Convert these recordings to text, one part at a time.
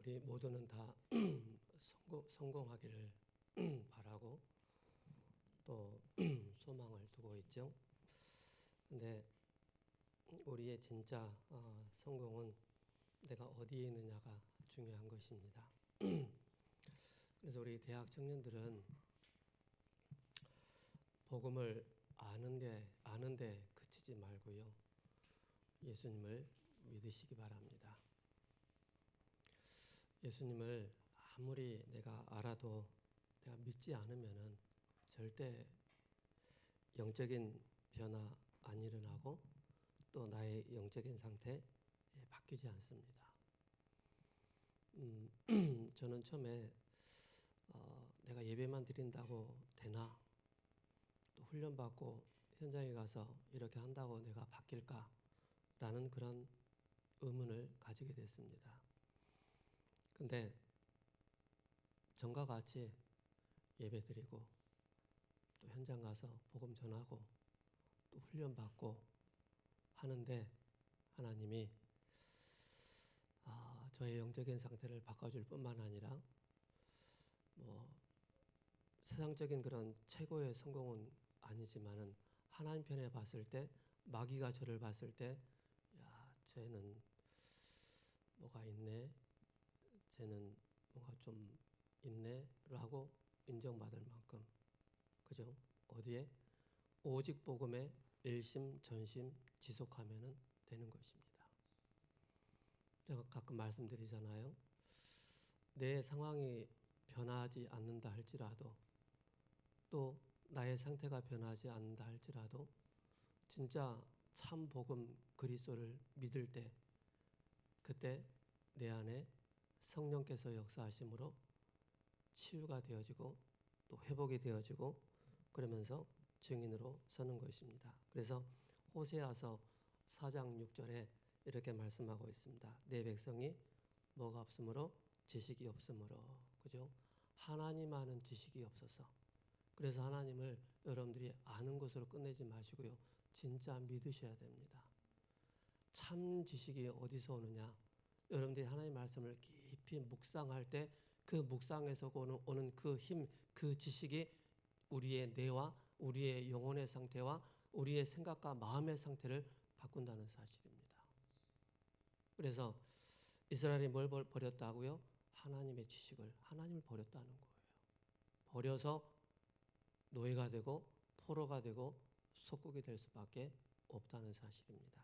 우리 모두는 다 성공하기를 바라고 또 소망을 두고 있죠. 근데 우리의 진짜 성공은 내가 어디에 있느냐가 중요한 것입니다. 그래서 우리 대학 청년들은 복음을 아는데 그치지 말고요. 예수님을 믿으시기 바랍니다. 예수님을 아무리 내가 알아도 내가 믿지 않으면은 절대 영적인 변화 안 일어나고 또 나의 영적인 상태 바뀌지 않습니다. 저는 처음에 내가 예배만 드린다고 되나? 또 훈련받고 현장에 가서 이렇게 한다고 내가 바뀔까? 라는 그런 의문을 가지게 됐습니다. 근데 전과 같이 예배 드리고 또 현장 가서 복음 전하고 또 훈련받고 하는데 하나님이 저의 영적인 상태를 바꿔줄 뿐만 아니라 세상적인 그런 최고의 성공은 아니지만은 하나님 편에 봤을 때 마귀가 저를 봤을 때 야, 쟤는 뭐가 있네, 쟤는 뭐가 좀 있네 라고 인정받을 만큼, 그죠? 어디에? 오직 복음에 일심 전심 지속하면 되는 것입니다. 제가 가끔 말씀드리잖아요. 내 상황이 변하지 않는다 할지라도 또 나의 상태가 변하지 않는다 할지라도 진짜 참 복음 그리스도를 믿을 때 그때 내 안에 성령께서 역사하심으로 치유가 되어지고 또 회복이 되어지고 그러면서 증인으로 서는 것입니다. 그래서 호세아서 4장 6절에 이렇게 말씀하고 있습니다. 내 백성이 뭐가 없으므로? 지식이 없으므로. 그죠? 하나님 아는 지식이 없어서. 그래서 하나님을 여러분들이 아는 것으로 끝내지 마시고요. 진짜 믿으셔야 됩니다. 참 지식이 어디서 오느냐? 여러분들이 하나님 말씀을 깊이 묵상할 때 그 묵상에서 오는 그 힘, 그 지식이 우리의 뇌와 우리의 영혼의 상태와 우리의 생각과 마음의 상태를 바꾼다는 사실입니다. 그래서 이스라엘이 뭘 버렸다고요? 하나님의 지식을, 하나님을 버렸다는 거예요. 버려서 노예가 되고 포로가 되고 속국이 될 수밖에 없다는 사실입니다.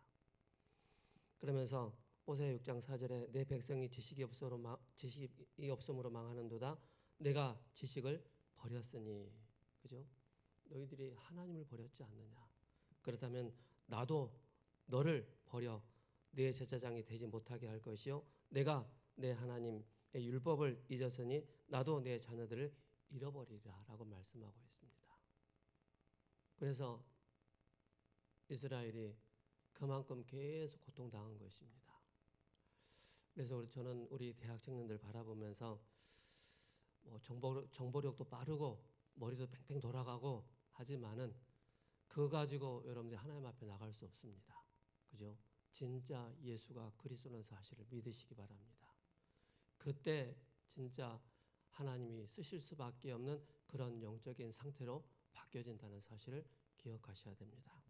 그러면서 호세아 6장 4절에 내 백성이 지식이 없음으로 망하는도다. 내가 지식을 버렸으니. 그죠? 너희들이 하나님을 버렸지 않느냐. 그렇다면 나도 너를 버려 내 제사장이 되지 못하게 할 것이요 내가 내 하나님의 율법을 잊었으니 나도 내 자녀들을 잃어버리리라 라고 말씀하고 있습니다. 그래서 이스라엘이 그만큼 계속 고통당한 것입니다. 그래서 저는 우리 대학 청년들 바라보면서 정보력도 빠르고 머리도 팽팽 돌아가고 하지만은 그거 가지고 여러분들이 하나님 앞에 나갈 수 없습니다. 그죠? 진짜 예수가 그리스도라는 사실을 믿으시기 바랍니다. 그때 진짜 하나님이 쓰실 수밖에 없는 그런 영적인 상태로 바뀌어진다는 사실을 기억하셔야 됩니다.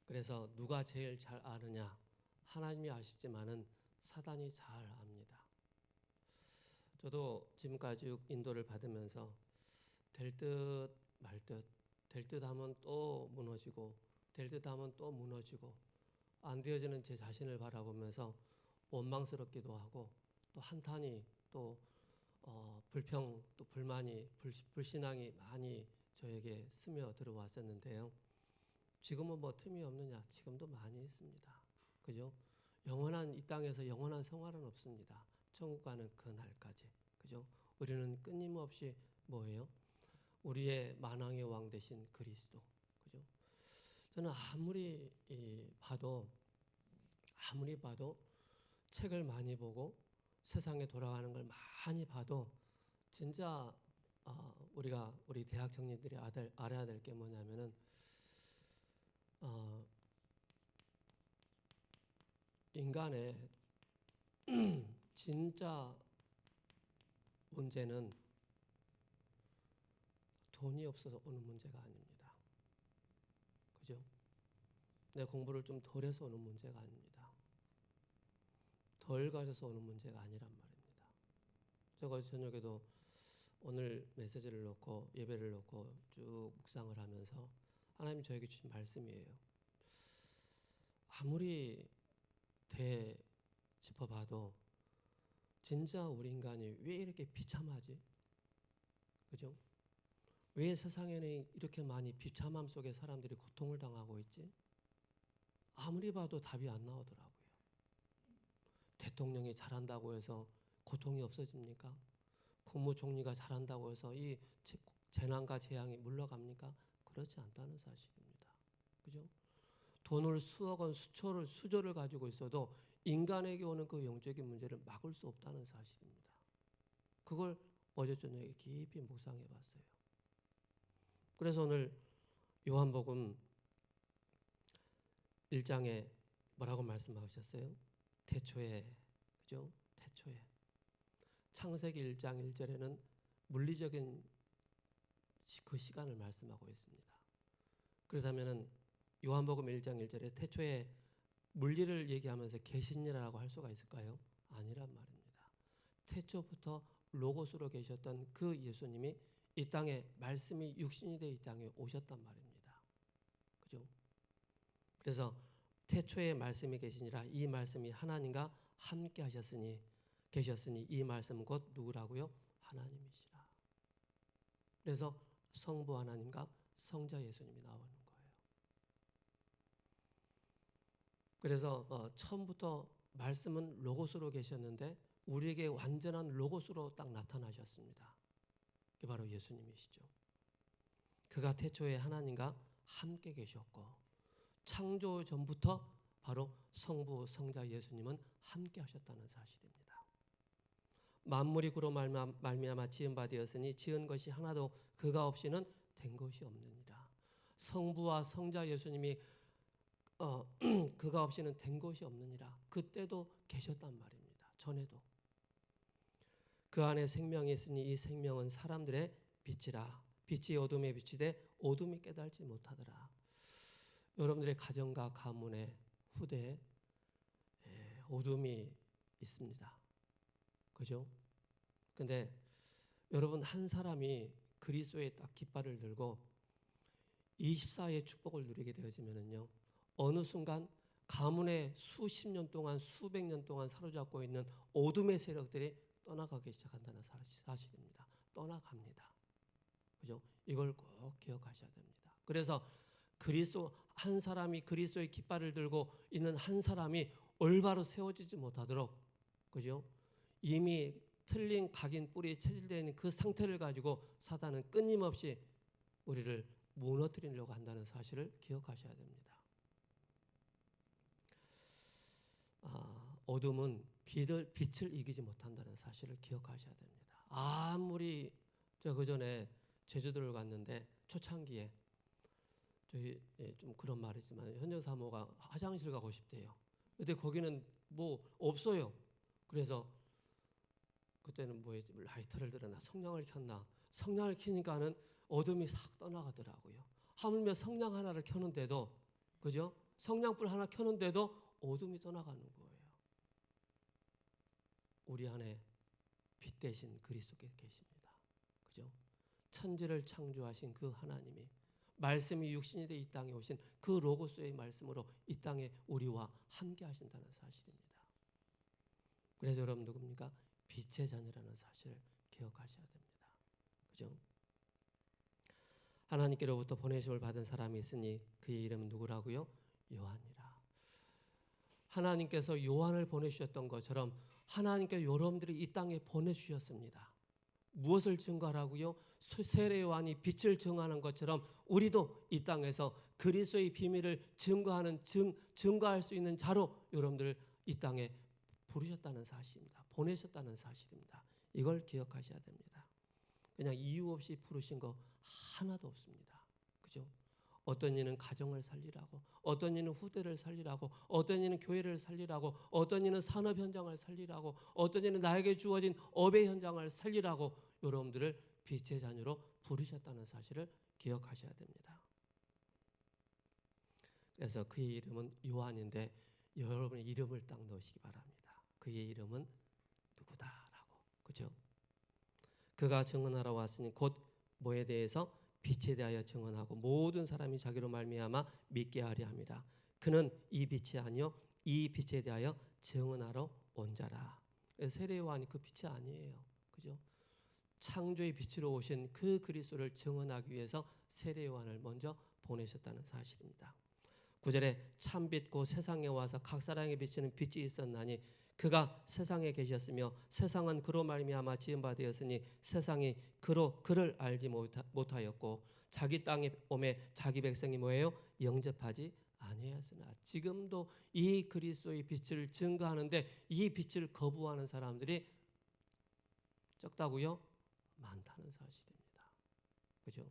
그래서 누가 제일 잘 아느냐? 하나님이 아시지만은 사단이 잘 압니다. 저도 지금까지 인도를 받으면서 될 듯 말 듯, 될 듯 하면 또 무너지고 될 듯 하면 또 무너지고 안 되어지는 제 자신을 바라보면서 원망스럽기도 하고 또 한탄이 또 불평 또 불만이 불신앙이 많이 저에게 스며 들어왔었는데요. 지금은 뭐 틈이 없느냐? 지금도 많이 있습니다. 그죠? 이 땅에서 영원한 생활은 없습니다. 천국 가는 그 날까지. 그죠? 우리는 끊임없이 뭐예요? 우리의 만왕의 왕 되신 그리스도. 그죠? 저는 아무리 봐도 책을 많이 보고 세상에 돌아가는 걸 많이 봐도 진짜 우리 대학 청년들이 알아야 될 게 뭐냐면은 인간의 진짜 문제는 돈이 없어서 오는 문제가 아닙니다. 그죠? 내 공부를 좀 덜 해서 오는 문제가 아닙니다. 덜 가져서 오는 문제가 아니란 말입니다. 제가 어제 저녁에도 오늘 메시지를 놓고 예배를 놓고 쭉 묵상을 하면서 하나님이 저에게 주신 말씀이에요. 아무리 짚어봐도 진짜 우리 인간이 왜 이렇게 비참하지? 그죠? 왜 세상에는 이렇게 많이 비참함 속에 사람들이 고통을 당하고 있지? 아무리 봐도 답이 안 나오더라고요. 대통령이 잘한다고 해서 고통이 없어집니까? 국무총리가 잘한다고 해서 이 재난과 재앙이 물러갑니까? 그렇지 않다는 사실입니다. 그죠? 돈을 수억 원, 수조를 가지고 있어도 인간에게 오는 그 영적인 문제를 막을 수 없다는 사실입니다. 그걸 어제 저녁에 깊이 묵상해 봤어요. 그래서 오늘 요한복음 1장에 뭐라고 말씀하셨어요? 태초에, 그죠? 태초에. 창세기 1장 1절에는 물리적인 그 시간을 말씀하고 있습니다. 그렇다면은 요한복음 1장 1절에 태초에 물리를 얘기하면서 계시니라고 할 수가 있을까요? 아니란 말입니다. 태초부터 로고스로 계셨던 그 예수님이 이 땅에 말씀이 육신이 되어 이 땅에 오셨단 말입니다. 그죠? 그래서 태초에 말씀이 계시니라, 이 말씀이 하나님과 함께 계셨으니 이 말씀은 곧 누구라고요? 하나님이시라. 그래서 성부 하나님과 성자 예수님이 나오는 거예요. 그래서 처음부터 말씀은 로고스로 계셨는데 우리에게 완전한 로고스로 딱 나타나셨습니다. 그게 바로 예수님이시죠. 그가 태초에 하나님과 함께 계셨고 창조 전부터 바로 성부 성자 예수님은 함께 하셨다는 사실입니다. 만물이 그로 말미암아 지은 바 되었으니 지은 것이 하나도 그가 없이는 된 것이 없느니라. 성부와 성자 예수님이 그가 없이는 된 것이 없느니라. 그때도 계셨단 말입니다. 전에도. 그 안에 생명이 있으니 이 생명은 사람들의 빛이라. 빛이 어둠에 비치되 어둠이 깨달지 못하더라. 여러분들의 가정과 가문의 후대에 어둠이 있습니다. 그죠? 근데 여러분 한 사람이 그리스도의 딱 깃발을 들고 24의 축복을 누리게 되어지면은요, 어느 순간 가문에 수십 년 동안 수백 년 동안 사로잡고 있는 어둠의 세력들이 떠나가기 시작한다는 사실입니다. 떠나갑니다. 그죠? 이걸 꼭 기억하셔야 됩니다. 그래서 한 사람이 그리스도의 깃발을 들고 있는 한 사람이 올바로 세워지지 못하도록, 그죠? 이미 틀린 각인 뿌리에 체질되어 있는 그 상태를 가지고 사단은 끊임없이 우리를 무너뜨리려고 한다는 사실을 기억하셔야 됩니다. 어둠은 빛을 이기지 못한다는 사실을 기억하셔야 됩니다. 아무리 저 그전에 제주도를 갔는데 초창기에 저희 좀 그런 말이지만 현정 사모가 화장실 가고 싶대요. 근데 거기는 뭐 없어요. 그래서 그때는 뭐 라이터를 들었나 성냥을 켰나, 성냥을 켜니까는 어둠이 싹 떠나가더라고요. 하물며 성냥 하나를 켜는데도, 그죠? 성냥불 하나 켜는데도 어둠이 떠나가는 거예요. 우리 안에 빛 대신 그리스도께 계십니다. 그죠? 천지를 창조하신 그 하나님이 말씀이 육신이 돼 이 땅에 오신 그 로고스의 말씀으로 이 땅에 우리와 함께 하신다는 사실입니다. 그래서 여러분 누굽니까? 빛의 자녀라는 사실을 기억하셔야 됩니다. 그죠? 하나님께로부터 보내심을 받은 사람이 있으니 그의 이름은 누구라고요? 요한이라. 하나님께서 요한을 보내주셨던 것처럼 하나님께 여러분들이 이 땅에 보내주셨습니다. 무엇을 증거하라고요? 세례 요한이 빛을 증거하는 것처럼 우리도 이 땅에서 그리스도의 비밀을 증거할 수 있는 자로 여러분들을 이 땅에 부르셨다는 사실입니다. 보내셨다는 사실입니다. 이걸 기억하셔야 됩니다. 그냥 이유 없이 부르신 거 하나도 없습니다. 그죠? 어떤 이는 가정을 살리라고, 어떤 이는 후대를 살리라고, 어떤 이는 교회를 살리라고, 어떤 이는 산업 현장을 살리라고, 어떤 이는 나에게 주어진 업의 현장을 살리라고 여러분들을 빛의 자녀로 부르셨다는 사실을 기억하셔야 됩니다. 그래서 그의 이름은 요한인데 여러분의 이름을 딱 넣으시기 바랍니다. 그의 이름은 누구다라고. 그죠? 그가 증언하러 왔으니 곧 뭐에 대해서? 빛에 대하여 증언하고 모든 사람이 자기로 말미암아 믿게 하려 함이라. 그는 이 빛이 아니요 이 빛에 대하여 증언하러 온 자라. 세례 요한이 그 빛이 아니에요. 그죠? 창조의 빛으로 오신 그 그리스도를 증언하기 위해서 세례 요한을 먼저 보내셨다는 사실입니다. 9절에 참빛 곧 세상에 와서 각 사람에게 비치는 빛이 있었나니 그가 세상에 계셨으며 세상은 그로 말미암아 지은 바 되었으니 세상이 그를 알지 못하였고 자기 땅에 오매 자기 백성이 뭐예요? 영접하지 아니하였으나. 지금도 이 그리스도의 빛을 증거하는데 이 빛을 거부하는 사람들이 적다고요? 많다는 사실입니다. 그죠?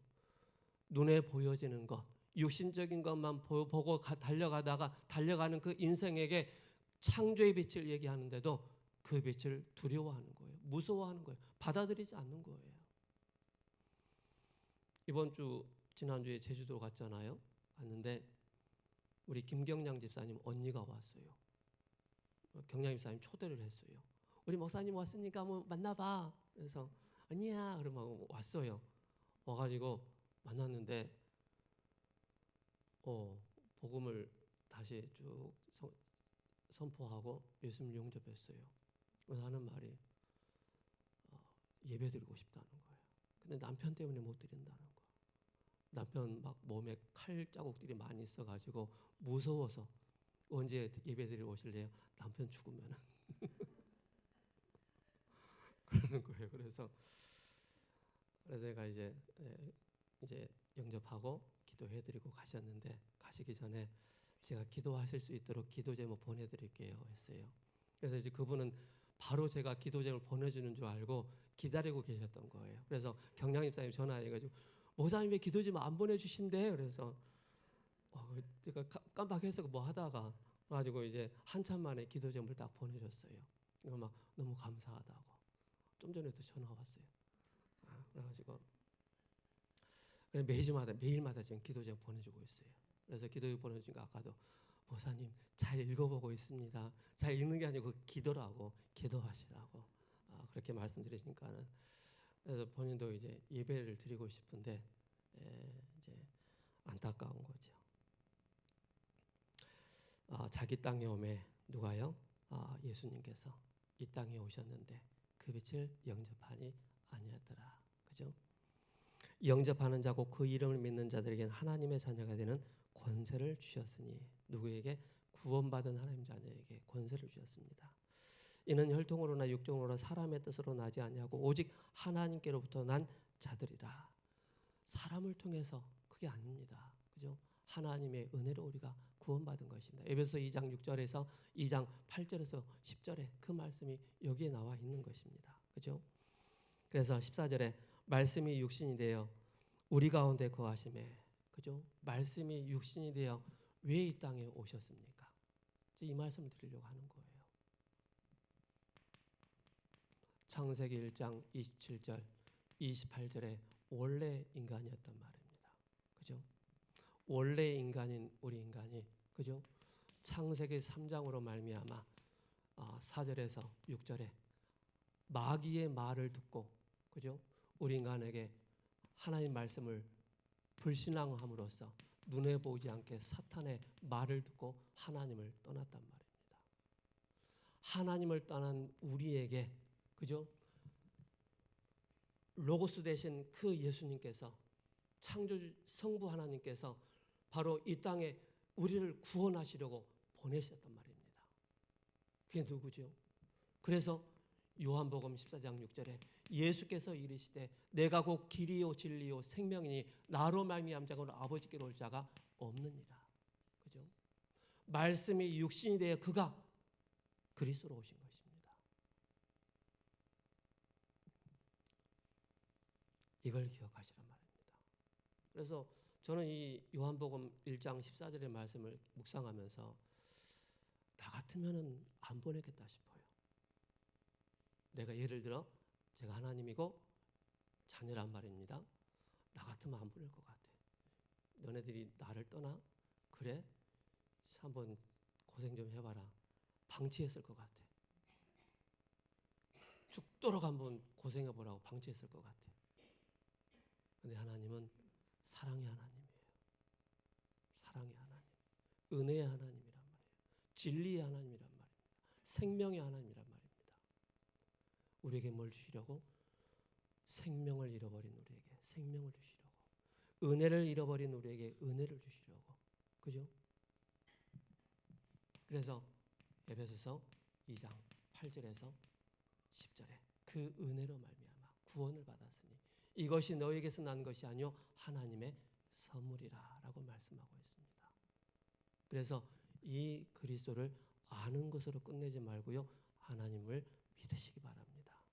눈에 보여지는 것, 육신적인 것만 보고 달려가는 그 인생에게 창조의 빛을 얘기하는데도 그 빛을 두려워하는 거예요. 무서워하는 거예요. 받아들이지 않는 거예요. 지난주에 제주도 갔잖아요. 갔는데 우리 김경량 집사님 언니가 왔어요. 경량 집사님 초대를 했어요. 우리 목사님 왔으니까 한번 만나봐. 그래서 아니야 그러면 왔어요. 와가지고 만났는데 복음을 다시 쭉 선포하고 예수님 영접했어요. 하는 말이 예배드리고 싶다는 거예요. 근데 남편 때문에 못 드린다는 거예요. 남편 막 몸에 칼 자국들이 많이 있어가지고 무서워서 언제 예배드리고 오실래요? 남편 죽으면은 그러는 거예요. 그래서 제가 이제 영접하고 기도해드리고 가셨는데 가시기 전에 제가 기도하실 수 있도록 기도 제목 보내드릴게요 했어요. 그래서 이제 그분은 바로 제가 기도 제목을 보내주는 줄 알고 기다리고 계셨던 거예요. 그래서 경량 집사님 전화해가지고 목사님 왜 기도 제목 안 보내주신대? 그래서 제가 깜빡해서 뭐 하다가 가지고 이제 한참 만에 기도 제목을 딱 보내줬어요. 이거 막 너무 감사하다고. 좀 전에도 전화 왔어요. 그래가지고 매일마다 지금 기도 제목 보내주고 있어요. 그래서 기도 제목 보내주니까 아까도 목사님 잘 읽어보고 있습니다. 잘 읽는 게 아니고 기도라고 기도하시라고 그렇게 말씀드리니까는 그래서 본인도 이제 예배를 드리고 싶은데 이제 안타까운 거죠. 자기 땅에 오매 누가요? 예수님께서 이 땅에 오셨는데 그 빛을 영접하니 아니었더라. 그죠? 영접하는 자고 그 이름을 믿는 자들에게는 하나님의 자녀가 되는 권세를 주셨으니 누구에게? 구원받은 하나님 자녀에게 권세를 주셨습니다. 이는 혈통으로나 육종으로나 사람의 뜻으로 나지 아니하고 오직 하나님께로부터 난 자들이라. 사람을 통해서 그게 아닙니다. 그죠? 하나님의 은혜로 우리가 구원받은 것입니다. 에베소 2장 6절에서 2장 8절에서 10절에 그 말씀이 여기에 나와 있는 것입니다. 그죠? 그래서 14절에 말씀이 육신이 되어 우리 가운데 거하심에, 그죠? 말씀이 육신이 되어 왜 이 땅에 오셨습니까? 이 말씀을 드리려고 하는 거예요. 창세기 1장 27절, 28절에 원래 인간이었단 말입니다. 그죠? 원래 인간인 우리 인간이, 그죠? 창세기 3장으로 말미암아 4절에서 6절에 마귀의 말을 듣고, 그죠? 우리 인간에게 하나님 말씀을 불신앙함으로써 눈에 보이지 않게 사탄의 말을 듣고 하나님을 떠났단 말입니다. 하나님을 떠난 우리에게, 그죠? 로고스 되신 그 예수님께서, 창조주 성부 하나님께서 바로 이 땅에 우리를 구원하시려고 보내셨단 말입니다. 그게 누구죠? 그래서 요한복음 14장 6절에 예수께서 이르시되 내가 곧 길이요 진리요 생명이니 나로 말미암지 않고는 아버지께로 올 자가 없느니라. 그죠? 말씀이 육신이 되어 그가 그리스도로 오신 것입니다. 이걸 기억하시란 말입니다. 그래서 저는 이 요한복음 1장 14절의 말씀을 묵상하면서 나 같으면은 안 보내겠다 싶어요. 내가 예를 들어 제가 하나님이고 자녀란 말입니다. 나 같으면 안 보낼 것 같아. 너네들이 나를 떠나? 그래? 한번 고생 좀 해봐라. 방치했을 것 같아. 죽도록 한번 고생해보라고 방치했을 것 같아. 근데 하나님은 사랑의 하나님이에요. 사랑의 하나님. 은혜의 하나님이란 말이에요. 진리의 하나님이란 말입니다. 생명의 하나님이란 말입니다. 우리에게 뭘 주시려고? 생명을 잃어버린 우리에게 생명을 주시려고. 은혜를 잃어버린 우리에게 은혜를 주시려고. 그죠? 그래서 에베소서 2장 8절에서 10절에 그 은혜로 말미암아 구원을 받았으니 이것이 너에게서 난 것이 아니요 하나님의 선물이라 라고 말씀하고 있습니다. 그래서 이 그리스도를 아는 것으로 끝내지 말고요, 하나님을 믿으시기 바랍니다.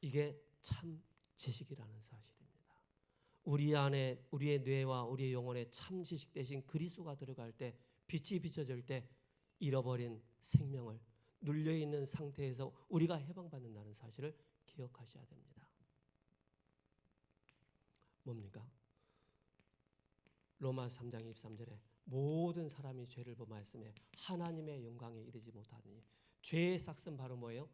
이게 참 지식이라는 사실입니다. 우리 안에 우리의 뇌와 우리의 영혼에 참 지식 대신 그리스도가 들어갈 때, 빛이 비춰질 때 잃어버린 생명을 눌려있는 상태에서 우리가 해방받는다는 사실을 기억하셔야 됩니다. 뭡니까? 로마서 3장 23절에 모든 사람이 죄를 범하였으며 하나님의 영광에 이르지 못하니 죄의 삭은 바로 뭐예요?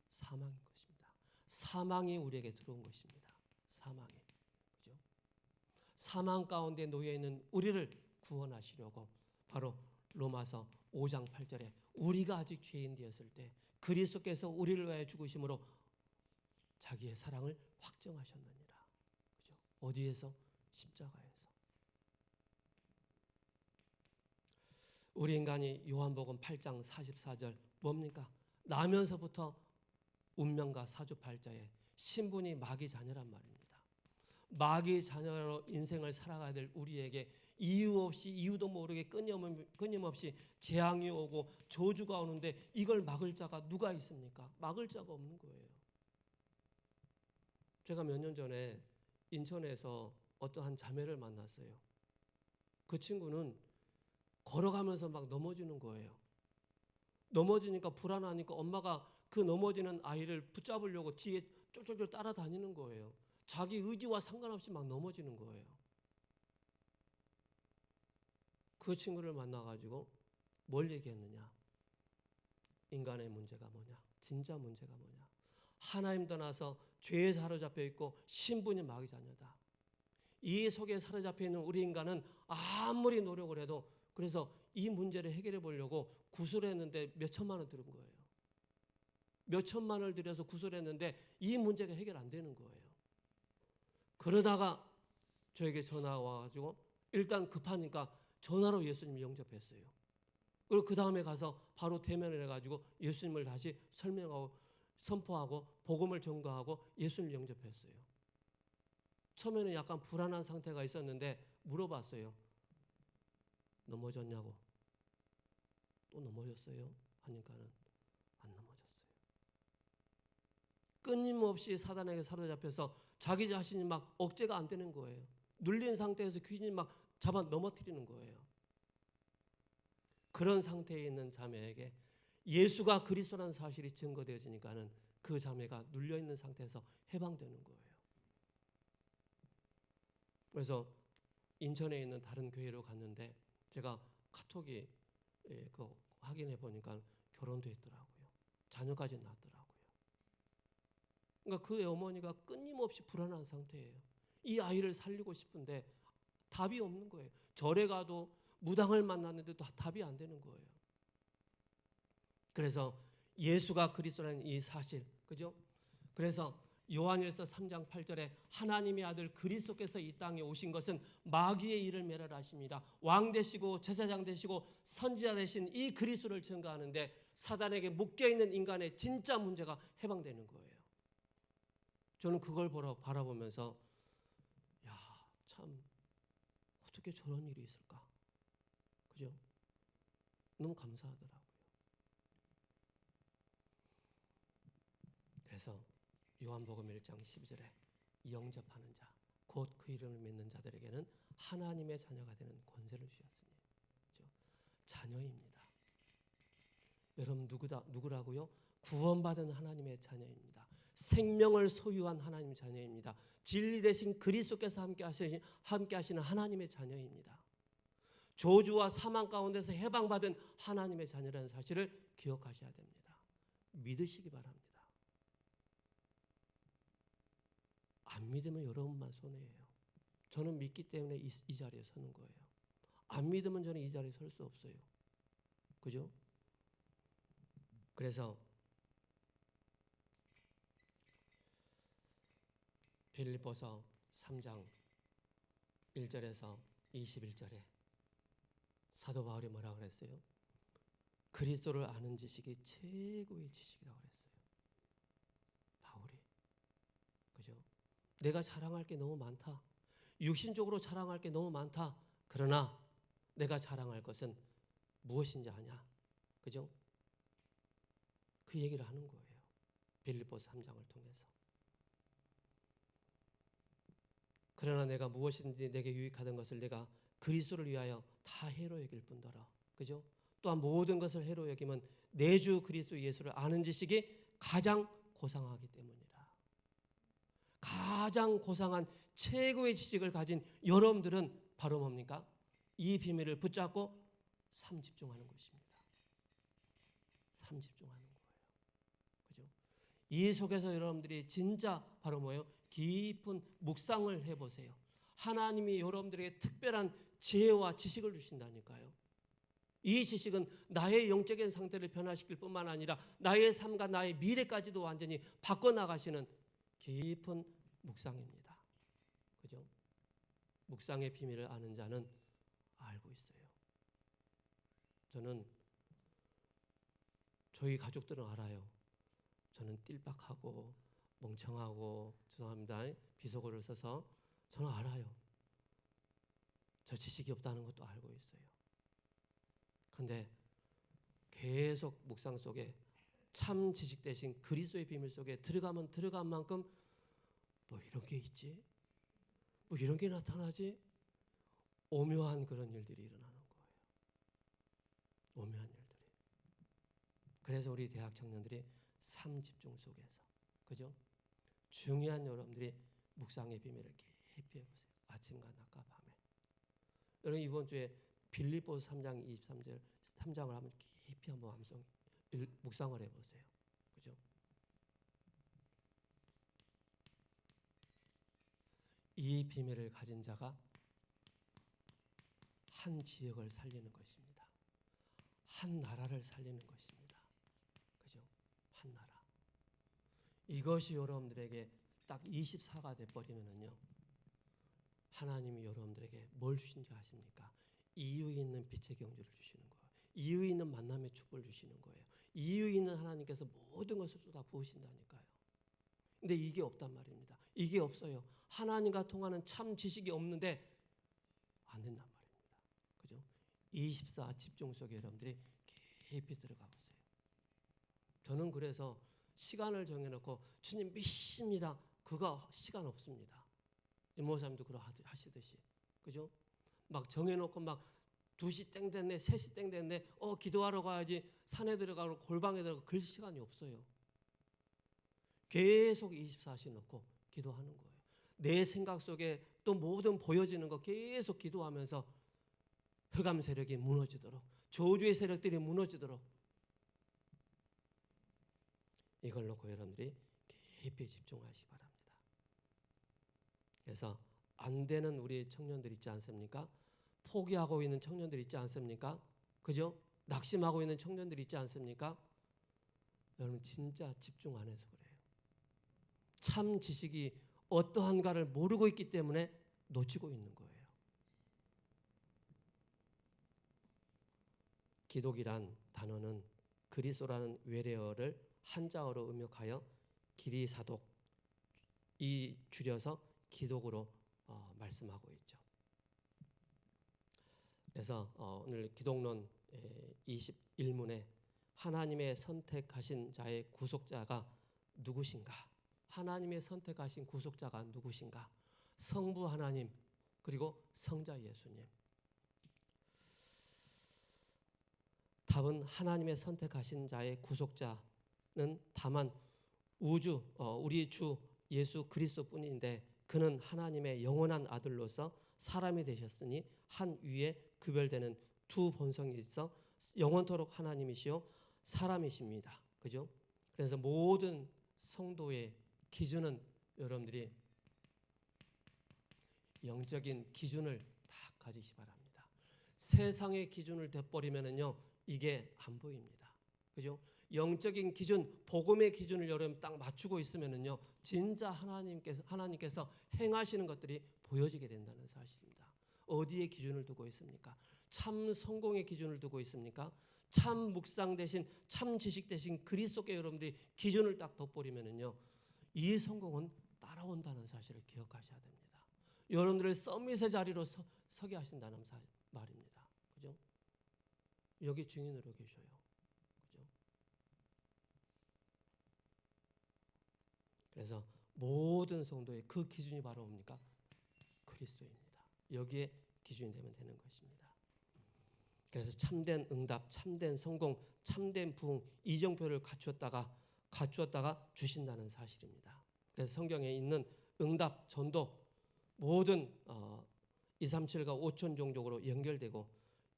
사망인 것입니다. 사망이 우리에게 들어온 것입니다. 사망이. 그죠? 사망 가운데 놓여 있는 우리를 구원하시려고 바로 로마서 5장 8절에 우리가 아직 죄인 되었을 때 그리스도께서 우리를 위하여 죽으심으로 자기의 사랑을 확정하셨느니라. 그죠? 어디에서? 십자가에서. 우리 인간이 요한복음 8장 44절 뭡니까? 나면서부터 운명과 사주팔자에 신분이 마귀 자녀란 말입니다. 마귀 자녀로 인생을 살아가야 될 우리에게 이유 없이 이유도 모르게 끊임없이 재앙이 오고 저주가 오는데 이걸 막을 자가 누가 있습니까? 막을 자가 없는 거예요. 제가 몇 년 전에 인천에서 어떤 한 자매를 만났어요. 그 친구는 걸어가면서 막 넘어지는 거예요. 넘어지니까 불안하니까 엄마가 그 넘어지는 아이를 붙잡으려고 뒤에 쫄쫄쫄 따라다니는 거예요. 자기 의지와 상관없이 막 넘어지는 거예요. 그 친구를 만나가지고 뭘 얘기했느냐? 인간의 문제가 뭐냐? 진짜 문제가 뭐냐? 하나님 떠나서 죄에 사로잡혀 있고 신분이 마귀 자녀다. 이 속에 사로잡혀 있는 우리 인간은 아무리 노력을 해도, 그래서 이 문제를 해결해 보려고 구술했는데 몇 천만 원 들은 거예요. 몇 천만 원을 들여서 구술했는데 이 문제가 해결 안 되는 거예요. 그러다가 저에게 전화가 와가지고 일단 급하니까 전화로 예수님을 영접했어요. 그리고 그 다음에 가서 바로 대면을 해가지고 예수님을 다시 설명하고 선포하고 복음을 전가하고 예수님을 영접했어요. 처음에는 약간 불안한 상태가 있었는데 물어봤어요. 넘어졌냐고. 또 넘어졌어요? 하니까는 안 넘어졌어요. 끊임없이 사단에게 사로잡혀서 자기 자신이 막 억제가 안 되는 거예요. 눌린 상태에서 귀신이 막 잡아 넘어뜨리는 거예요. 그런 상태에 있는 자매에게 예수가 그리스도라는 사실이 증거되어지니까는 그 자매가 눌려있는 상태에서 해방되는 거예요. 그래서 인천에 있는 다른 교회로 갔는데 제가 카톡이 그 확인해 보니까 결혼도 했더라고요. 자녀까지 낳았더라고요. 그러니까 그 어머니가 끊임없이 불안한 상태예요. 이 아이를 살리고 싶은데 답이 없는 거예요. 절에 가도 무당을 만났는데도 답이 안 되는 거예요. 그래서 예수가 그리스도라는 이 사실, 그죠? 그래서 요한일서 3장 8절에 하나님의 아들 그리스도께서 이 땅에 오신 것은 마귀의 일을 멸하심이라. 왕 되시고 제사장 되시고 선지자 되신 이 그리스도를 증거하는데 사단에게 묶여있는 인간의 진짜 문제가 해방되는 거예요. 저는 그걸 바라보면서 야, 참 어떻게 저런 일이 있을까? 그죠? 너무 감사하더라고요. 그래서 요한복음 1장 12절에 영접하는 자, 곧 그 이름을 믿는 자들에게는 하나님의 자녀가 되는 권세를 주셨으니. 그렇죠? 자녀입니다. 여러분 누구라고요? 구원받은 하나님의 자녀입니다. 생명을 소유한 하나님의 자녀입니다. 진리 대신 그리스도께서 함께 하시는 하나님의 자녀입니다. 저주와 사망 가운데서 해방받은 하나님의 자녀라는 사실을 기억하셔야 됩니다. 믿으시기 바랍니다. 안 믿으면 여러분만 손해예요. 저는 믿기 때문에 이 자리에 서는 거예요. 안 믿으면 저는 이 자리에 설 수 없어요. 그죠? 그래서 빌립보서 3장 1절에서 21절에 사도 바울이 뭐라고 그랬어요? 그리스도를 아는 지식이 최고의 지식이라고 그랬어요. 바울이. 그죠? 내가 자랑할 게 너무 많다. 육신적으로 자랑할 게 너무 많다. 그러나 내가 자랑할 것은 무엇인지 아냐? 그죠? 그 얘기를 하는 거예요. 빌립보서 3장을 통해서. 그러나 내가 무엇이든지 내게 유익하던 것을 내가 그리스도를 위하여 다 해로 여길 뿐더러. 그죠? 또한 모든 것을 해로 여기면 내 주 그리스도 예수를 아는 지식이 가장 고상하기 때문이라. 가장 고상한 최고의 지식을 가진 여러분들은 바로 뭡니까? 이 비밀을 붙잡고 삶 집중하는 것입니다. 삶 집중하는 거예요. 그죠? 이 속에서 여러분들이 진짜 바로 뭐예요? 깊은 묵상을 해보세요. 하나님이 여러분들에게 특별한 지혜와 지식을 주신다니까요. 이 지식은 나의 영적인 상태를 변화시킬 뿐만 아니라 나의 삶과 나의 미래까지도 완전히 바꿔나가시는 깊은 묵상입니다. 그죠? 묵상의 비밀을 아는 자는 알고 있어요. 저는 저희 가족들은 알아요. 저는 띨박하고 멍청하고 죄송합니다. 비속어를 써서 저는 알아요. 저 지식이 없다는 것도 알고 있어요. 그런데 계속 묵상 속에 참 지식 대신 그리스도의 비밀 속에 들어가면 들어간 만큼 뭐 이런 게 있지? 뭐 이런 게 나타나지? 오묘한 그런 일들이 일어나는 거예요. 오묘한 일들이. 그래서 우리 대학 청년들이 삶 집중 속에서, 그죠? 중요한 여러분들이 묵상의 비밀을 깊이 해보세요. 아침과 낮과 밤에. 여러분 이번 주에 빌립보서 3장 23절 3장을 한번 깊이 한번 묵상을 해보세요. 그죠? 이 비밀을 가진 자가 한 지역을 살리는 것입니다. 한 나라를 살리는 것입니다. 그죠? 한 나라. 이것이 여러분들에게 딱 24가 돼버리면요. 하나님이 여러분들에게 뭘 주신지 아십니까? 이유 있는 빛의 경주를 주시는 거예요. 이유 있는 만남의 축복을 주시는 거예요. 이유 있는 하나님께서 모든 것을 쏟아 부으신다니까요. 근데 이게 없단 말입니다. 이게 없어요. 하나님과 통하는 참 지식이 없는데 안 된단 말입니다. 그죠? 24 집중 속에 여러분들이 깊이 들어가 보세요. 저는 그래서 시간을 정해놓고 주님 믿습니다. 그거 시간 없습니다. 이모사님도 그러 하시듯이. 그죠? 막 정해놓고 막 2시 땡 됐네, 3시 땡 됐네, 기도하러 가야지, 산에 들어가고 골방에 들어가고 그럴 시간이 없어요. 계속 24시 넣고 기도하는 거예요. 내 생각 속에 또 모든 보여지는 거 계속 기도하면서 흑암 세력이 무너지도록, 저주의 세력들이 무너지도록 이걸 놓고 여러분들이 깊이 집중하시기 바랍니다. 그래서 안 되는 우리 청년들 있지 않습니까? 포기하고 있는 청년들 있지 않습니까? 그죠? 낙심하고 있는 청년들 있지 않습니까? 여러분 진짜 집중 안 해서 그래요. 참 지식이 어떠한가를 모르고 있기 때문에 놓치고 있는 거예요. 기독이란 단어는 그리스도라는 외래어를 한자어로 음역하여 기리사독 이 줄여서 기독으로 말씀하고 있죠. 그래서 오늘 기독론 21문에 하나님의 선택하신 자의 구속자가 누구신가? 하나님의 선택하신 구속자가 누구신가? 성부 하나님, 그리고 성자 예수님. 답은 하나님의 선택하신 자의 구속자는 다만 우리 주 예수 그리스도뿐인데, 그는 하나님의 영원한 아들로서 사람이 되셨으니 한 위에 구별되는 두 본성이 있어 영원토록 하나님이시요 사람이십니다. 그죠? 그래서 모든 성도의 기준은 여러분들이 영적인 기준을 다 가지시 바랍니다. 세상의 기준을 대버리면은요, 이게 안 보입니다. 그죠? 영적인 기준, 복음의 기준을 여러분 딱 맞추고 있으면은요, 진짜 하나님께서 행하시는 것들이 보여지게 된다는 사실입니다. 어디에 기준을 두고 있습니까? 참 성공의 기준을 두고 있습니까? 참 묵상 대신, 참 지식 대신 그리스도께 여러분들이 기준을 딱 덧버리면은요, 이 성공은 따라온다는 사실을 기억하셔야 됩니다. 여러분들을 서밋의 자리로 서게 하신다는 말입니다. 그죠? 여기 증인으로 계셔요. 그죠? 그래서 모든 성도의 그 기준이 바로 뭡니까? 그리스도입니다. 여기에 기준이 되면 되는 것입니다. 그래서 참된 응답, 참된 성공, 참된 부흥, 이정표를 갖추었다가 주신다는 사실입니다. 그래서 성경에 있는 응답, 전도 모든 237과 5천 종족으로 연결되고,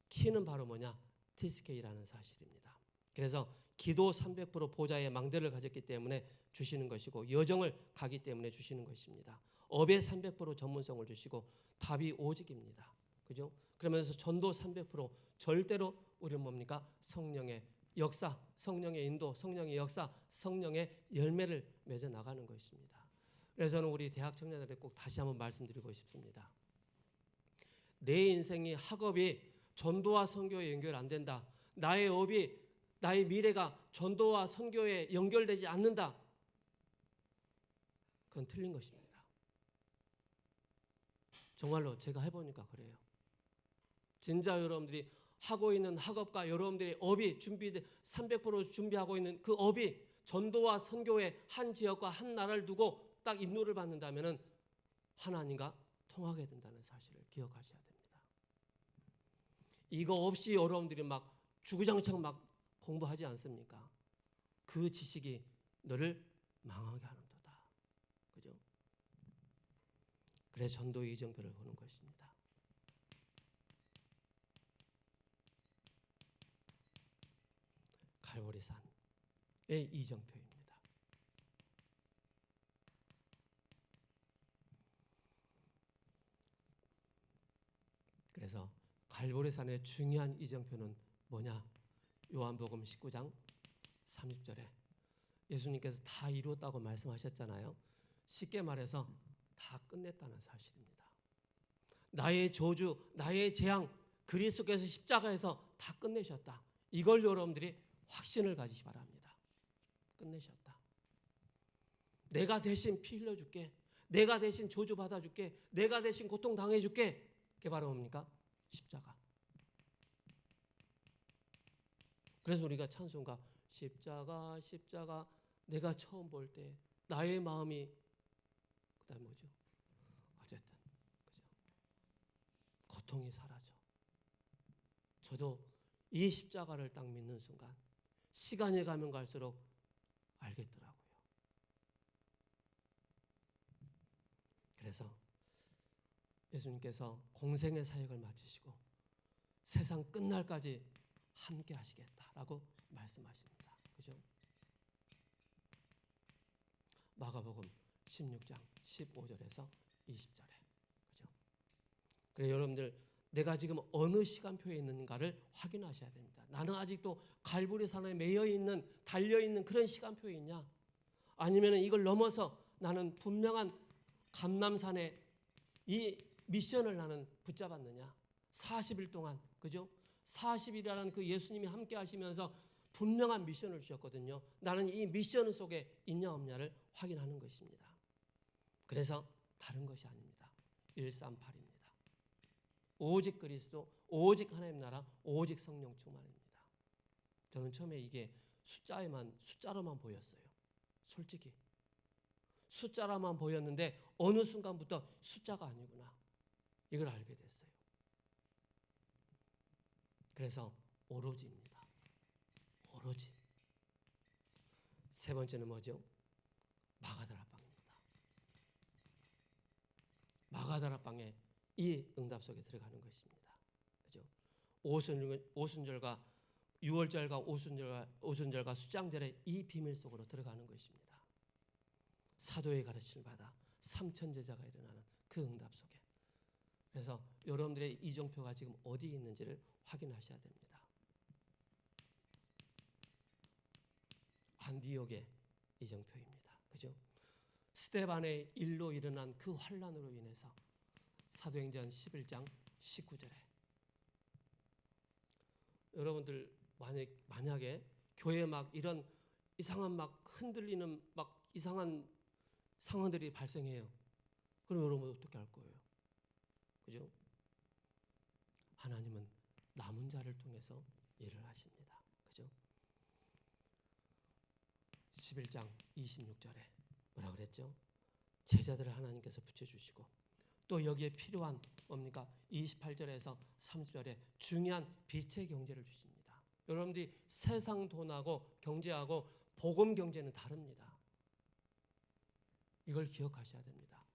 키는 바로 뭐냐? TSK라는 사실입니다. 그래서 기도 300% 보좌의 망대를 가졌기 때문에 주시는 것이고, 여정을 가기 때문에 주시는 것입니다. 업의 300% 전문성을 주시고, 답이 오직입니다. 그죠? 그러면서 전도 300% 절대로 우리는 뭡니까? 성령의 역사, 성령의 인도, 성령의 역사, 성령의 열매를 맺어 나가는 것입니다. 그래서 저는 우리 대학 청년들에게 꼭 다시 한번 말씀드리고 싶습니다. 내 인생이 학업이 전도와 선교에 연결 안 된다. 나의 업이, 나의 미래가 전도와 선교에 연결되지 않는다. 그건 틀린 것입니다. 정말로 제가 해보니까 그래요. 진짜 여러분들이 하고 있는 학업과 여러분들의 업이 300% 준비하고 있는 그 업이 전도와 선교의 한 지역과 한 나라를 두고 딱 인도를 받는다면 하나님과 통하게 된다는 사실을 기억하셔야 됩니다. 이거 없이 여러분들이 막 주구장창 막 공부하지 않습니까? 그 지식이 너를 망하게 하는도다. 그죠? 그래서 전도 이정표를 보는 것입니다. 갈보리산의 이정표입니다. 그래서 갈보리산의 중요한 이정표는 뭐냐? 요한복음 19장 30절에 예수님께서 다 이루었다고 말씀하셨잖아요. 쉽게 말해서 다 끝냈다는 사실입니다. 나의 저주, 나의 재앙, 그리스도께서 십자가에서 다 끝내셨다. 이걸 여러분들이 확신을 가지시 바랍니다. 끝내셨다. 내가 대신 피 흘려줄게. 내가 대신 저주 받아줄게. 내가 대신 고통 당해줄게. 그게 바로 뭡니까? 십자가. 그래서 우리가 찬송가 십자가 십자가 내가 처음 볼 때 나의 마음이, 그다음에 뭐죠? 어쨌든 그죠? 고통이 사라져. 저도 이 십자가를 딱 믿는 순간 시간이 가면 갈수록 알겠더라고요. 그래서 예수님께서 공생의 사역을 마치시고 세상 끝날까지 함께 하시겠다라고 말씀하십니다. 그죠? 마가복음 16장 15절에서 20절에. 그죠? 그래 여러분들 내가 지금 어느 시간표에 있는가를 확인하셔야 됩니다. 나는 아직도 갈보리산에 매여 있는, 달려 있는 그런 시간표에 있냐? 아니면 이걸 넘어서 나는 분명한 감람산에 이 미션을 나는 붙잡았느냐? 40일 동안, 그죠? 40일이라는 그 예수님이 함께 하시면서 분명한 미션을 주셨거든요. 나는 이 미션 속에 있냐 없냐를 확인하는 것입니다. 그래서 다른 것이 아닙니다. 138입니다. 오직 그리스도, 오직 하나님 나라, 오직 성령 충만입니다. 저는 처음에 이게 숫자로만 보였어요. 솔직히 숫자라만 보였는데 어느 순간부터 숫자가 아니구나. 이걸 알게 됐어요. 그래서 오로지입니다. 오로지. 세 번째는 뭐죠? 마가다라방입니다. 마가다라방에 이 응답 속에 들어가는 것입니다. 그죠? 오순절과 유월절과 오순절과 수장절에 이 비밀 속으로 들어가는 것입니다. 사도의 가르침을 받아 3천 제자가 일어나는 그 응답 속에. 그래서 여러분들의 이정표가 지금 어디 있는지를 확인하셔야 됩니다. 안디옥의 이정표입니다. 그죠? 스데반의 일로 일어난 그 환란으로 인해서 사도행전 11장 19절에 여러분들 만약에 교회에 막 이런 이상한 막 흔들리는 막 이상한 상황들이 발생해요. 그럼 여러분 어떻게 할 거예요? 그죠? 하나님은 남은 자를 통해서 일을 하십니다. 그죠? 11장 26절에 뭐라 그랬죠? 제자들을 하나님께서 붙여주시고 또 여기에 필요한 뭡니까? 28절에서 30절에 중요한 빛의 경제를 주십니다. 여러분들이 세상 돈하고 경제하고 복음 경제는 다릅니다. 이걸 기억하셔야 됩니다.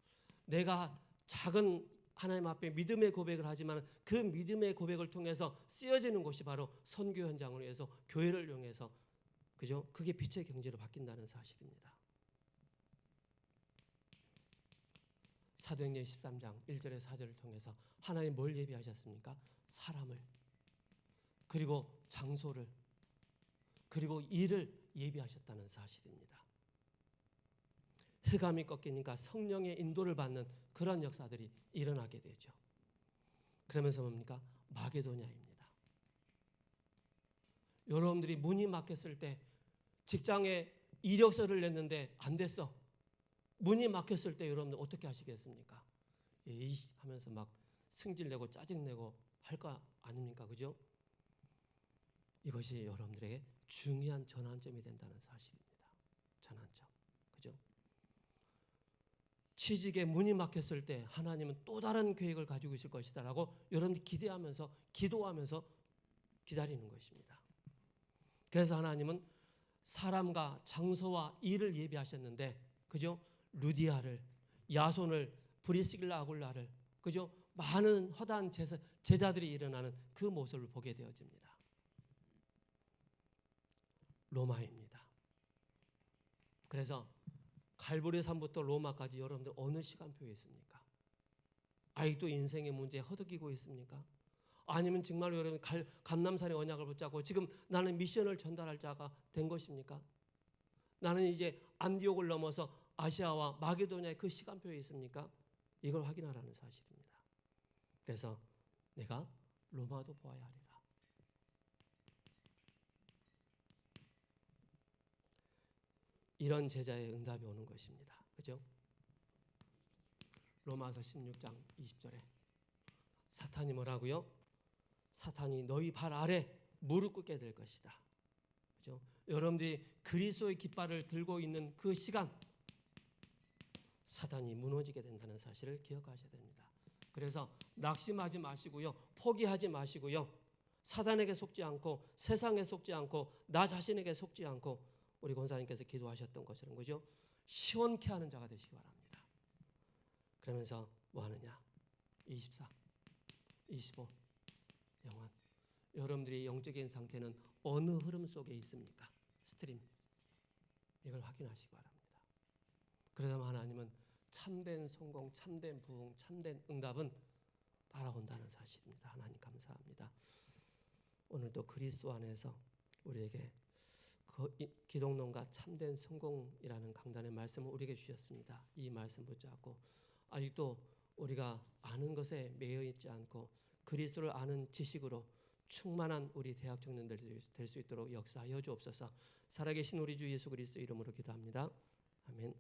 내가 작은 하나님 앞에 믿음의 고백을 하지만 그 믿음의 고백을 통해서 쓰여지는 곳이 바로 선교 현장을 위해서 교회를 이용해서 그죠? 그게 빛의 경제로 바뀐다는 사실입니다. 사도행전 13장 1절에 4절을 통해서 하나님 뭘 예비하셨습니까? 사람을 그리고 장소를 그리고 일을 예비하셨다는 사실입니다. 흑암이 꺾이니까 성령의 인도를 받는 그런 역사들이 일어나게 되죠. 그러면서 뭡니까? 마게도냐입니다. 여러분들이 문이 막혔을 때 직장에 이력서를 냈는데 안 됐어. 문이 막혔을 때 여러분들 어떻게 하시겠습니까? 에이씨 하면서 막 승질내고 짜증내고 할 거 아닙니까? 그죠? 이것이 여러분들에게 중요한 전환점이 된다는 사실입니다. 전환점. 그죠? 취직에 문이 막혔을 때 하나님은 또 다른 계획을 가지고 있을 것이다 라고 여러분들이 기대하면서 기도하면서 기다리는 것입니다. 그래서 하나님은 사람과 장소와 일을 예비하셨는데 그죠? 루디아를 야손을 브리스길라 아굴라를 그죠? 많은 허다한 제자들이 일어나는 그 모습을 보게 되어집니다. 로마입니다. 그래서 갈보리 산부터 로마까지 여러분들 어느 시간표에 있습니까? 아직도 인생의 문제에 허덕이고 있습니까? 아니면 정말로 여러분 감람산의 언약을 붙잡고 지금 나는 미션을 전달할 자가 된 것입니까? 나는 이제 안디옥을 넘어서 아시아와 마게도냐의 그 시간표에 있습니까? 이걸 확인하라는 사실입니다. 그래서 내가 로마도 보아야 하리라. 이런 제자의 응답이 오는 것입니다. 그죠? 로마서 16장 20절에 사탄이 뭐라고요? 사탄이 너희 발 아래 무릎 꿇게 될 것이다. 그죠? 여러분들이 그리스도의 깃발을 들고 있는 그 시간 사탄이 무너지게 된다는 사실을 기억하셔야 됩니다. 그래서 낙심하지 마시고요. 포기하지 마시고요. 사단에게 속지 않고 세상에 속지 않고 나 자신에게 속지 않고 우리 권사님께서 기도하셨던 것처럼 그죠? 시원케 하는 자가 되시기 바랍니다. 그러면서 뭐 하느냐? 24, 25, 영원. 여러분들의 영적인 상태는 어느 흐름 속에 있습니까? 스트림. 이걸 확인하시기 바랍니다. 그러다면 하나님은 참된 성공, 참된 부흥, 참된 응답은 따라온다는 사실입니다. 하나님 감사합니다. 오늘도 그리스도 안에서 우리에게 기독론과 참된 성공이라는 강단의 말씀을 우리에게 주셨습니다. 이 말씀 붙잡고 아직도 우리가 아는 것에 매여 있지 않고 그리스도를 아는 지식으로 충만한 우리 대학 청년들이 될 수 있도록 역사하여 주옵소서. 살아계신 우리 주 예수 그리스도 이름으로 기도합니다. 아멘.